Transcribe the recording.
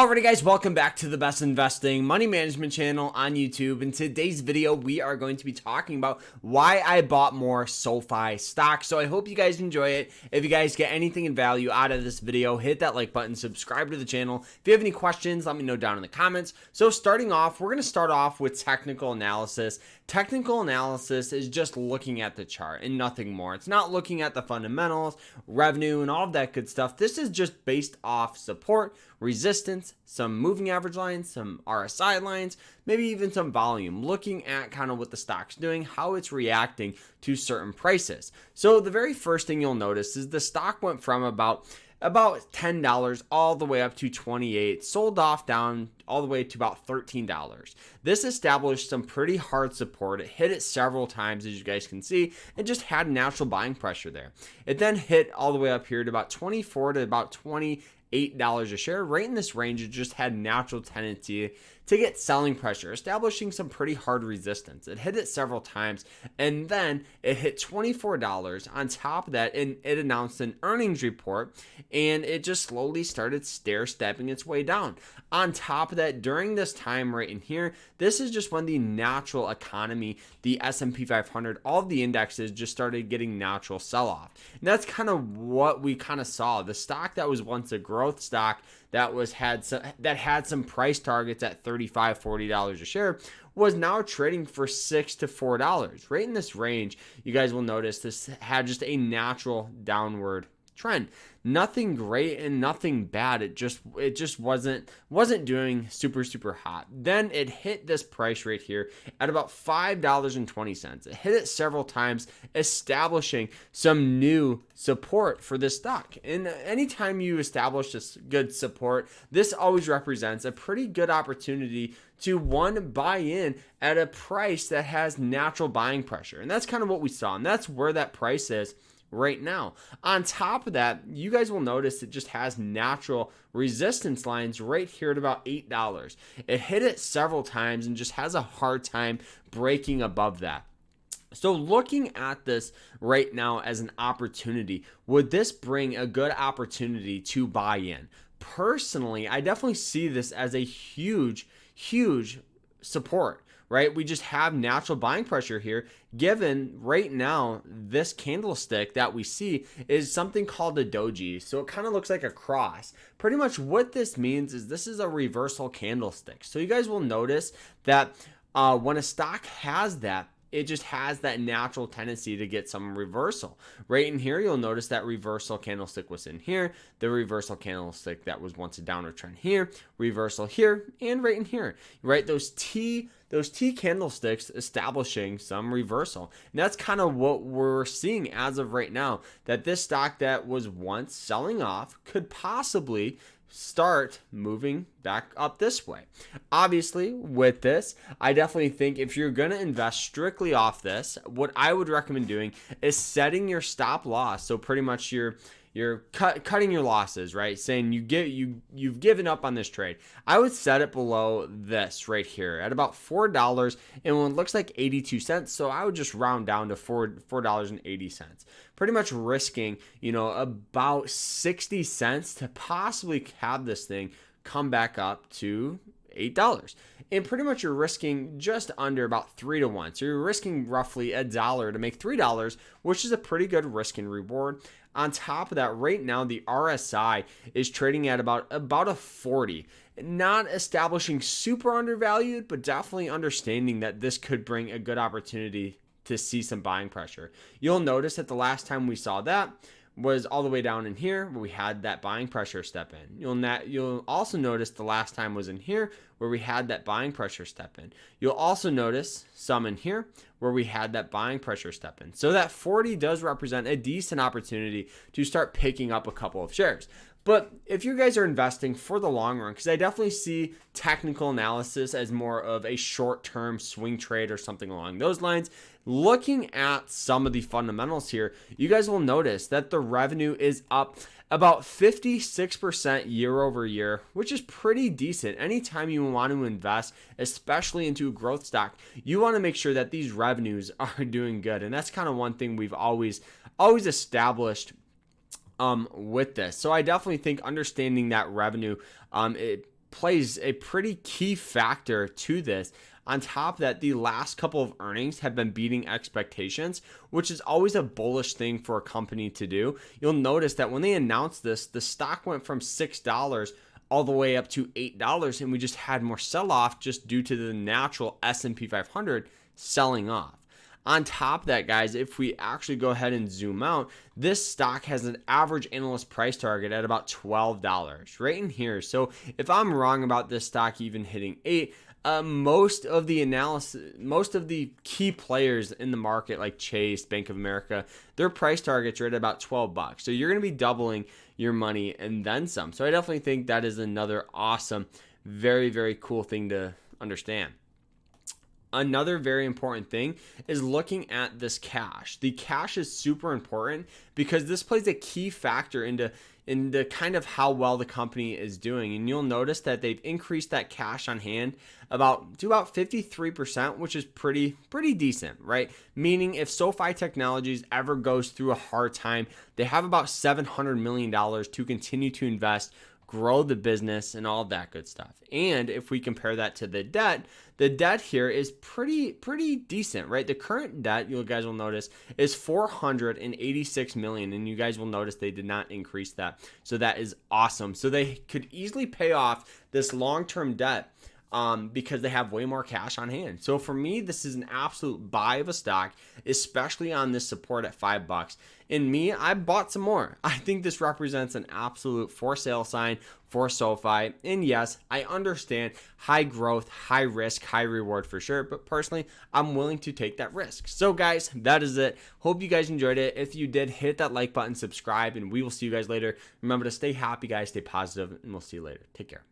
Alrighty guys, welcome back to the best investing money management channel on YouTube. In today's video, we are going to be talking about why I bought more SoFi stock. So I hope you guys enjoy it. If you guys get anything in value out of this video, hit that like button, subscribe to the channel. If you have any questions, let me know down in the comments. So starting off, we're going to start off with technical analysis. Technical analysis is just looking at the chart and nothing more. It's not looking at the fundamentals, revenue, and all of that good stuff. This is just based off support, resistance, some moving average lines, some RSI lines, maybe even some volume, looking at kind of what the stock's doing, how it's reacting to certain prices. So the very first thing you'll notice is the stock went from about $10 all the way up to $28, sold off down all the way to about $13. This established some pretty hard support. It hit it several times, as you guys can see, and just had natural buying pressure there. It then hit all the way up here to about $24 to about $28 a share. Right in this range, it just had natural tendency to get selling pressure, establishing some pretty hard resistance. It hit it several times, and then it hit $24. On top of that, and it announced an earnings report, and it just slowly started stair-stepping its way down. On top of that, during this time right in here, this is just when the natural economy, the S&P 500, all of the indexes just started getting natural sell-off. And that's kind of what we kind of saw. The stock that was once a growth stock that had some price targets at $35, $40 a share was now trading for $6 to $4. Right in this range, you guys will notice this had just a natural downward trend. Nothing great and nothing bad. It just wasn't doing super hot. Then it hit this price right here at about $5.20. It hit it several times, establishing some new support for this stock. And anytime you establish this good support, this always represents a pretty good opportunity to buy in at a price that has natural buying pressure. And that's kind of what we saw. And that's where that price is right now. On top of that, you guys will notice it just has natural resistance lines right here at about $8. It hit it several times and just has a hard time breaking above that. So looking at this right now as an opportunity, would this bring a good opportunity to buy in? Personally, I definitely see this as a huge support. Right? We just have natural buying pressure here, given right now this candlestick that we see is something called a doji. So it kind of looks like a cross. Pretty much what this means is this is a reversal candlestick. So you guys will notice that when a stock has that, it just has that natural tendency to get some reversal. Right in here, you'll notice that reversal candlestick was in here, the reversal candlestick that was once a downward trend here, reversal here, and right in here. Right, those T candlesticks establishing some reversal. And that's kind of what we're seeing as of right now, that this stock that was once selling off could possibly start moving back up this way. Obviously, with this, I definitely think if you're going to invest strictly off this, what I would recommend doing is setting your stop loss. So pretty much you're cutting your losses, right? Saying you've given up on this trade. I would set it below this right here at about $4, and when it looks like 82 cents, so I would just round down to $4.80. Pretty much risking, about 60 cents to possibly have this thing come back up to $8. And pretty much you're risking just under about 3 to 1. So you're risking roughly $1 to make $3, which is a pretty good risk and reward. On top of that, right now the RSI is trading at about a 40. Not establishing super undervalued, but definitely understanding that this could bring a good opportunity to see some buying pressure. You'll notice that the last time we saw that was all the way down in here where we had that buying pressure step in. You'll also notice the last time was in here where we had that buying pressure step in. You'll also notice some in here where we had that buying pressure step in. So that 40 does represent a decent opportunity to start picking up a couple of shares. But if you guys are investing for the long run, because I definitely see technical analysis as more of a short-term swing trade or something along those lines, looking at some of the fundamentals here, you guys will notice that the revenue is up about 56% year over year, which is pretty decent. Anytime you want to invest, especially into a growth stock, you want to make sure that these revenues are doing good. And that's kind of one thing we've always established with this. So I definitely think understanding that revenue, it plays a pretty key factor to this. On top of that, the last couple of earnings have been beating expectations, which is always a bullish thing for a company to do. You'll notice that when they announced this, the stock went from $6 all the way up to $8, and we just had more sell-off just due to the natural S&P 500 selling off. On top of that, guys, if we actually go ahead and zoom out, this stock has an average analyst price target at about $12 right in here. So if I'm wrong about this stock even hitting 8, most of the key players in the market, like Chase, Bank of America, their price targets are at about $12. So you're going to be doubling your money and then some. So I definitely think that is another awesome, very, very cool thing to understand. Another very important thing is looking at this cash. The cash is super important because this plays a key factor into kind of how well the company is doing. And you'll notice that they've increased that cash on hand to about 53%, which is pretty decent, right? Meaning if SoFi Technologies ever goes through a hard time, they have about $700 million to continue to invest, grow the business, and all of that good stuff. And if we compare that to the debt here is pretty decent, right? The current debt, you guys will notice, is $486 million, and you guys will notice they did not increase that. So that is awesome. So they could easily pay off this long-term debt because they have way more cash on hand. So for me, this is an absolute buy of a stock, especially on this support at $5. And me, I bought some more. I think this represents an absolute for sale sign for SoFi. And yes, I understand high growth, high risk, high reward for sure. But personally, I'm willing to take that risk. So guys, that is it. Hope you guys enjoyed it. If you did, hit that like button, subscribe, and we will see you guys later. Remember to stay happy, guys, stay positive, and we'll see you later. Take care.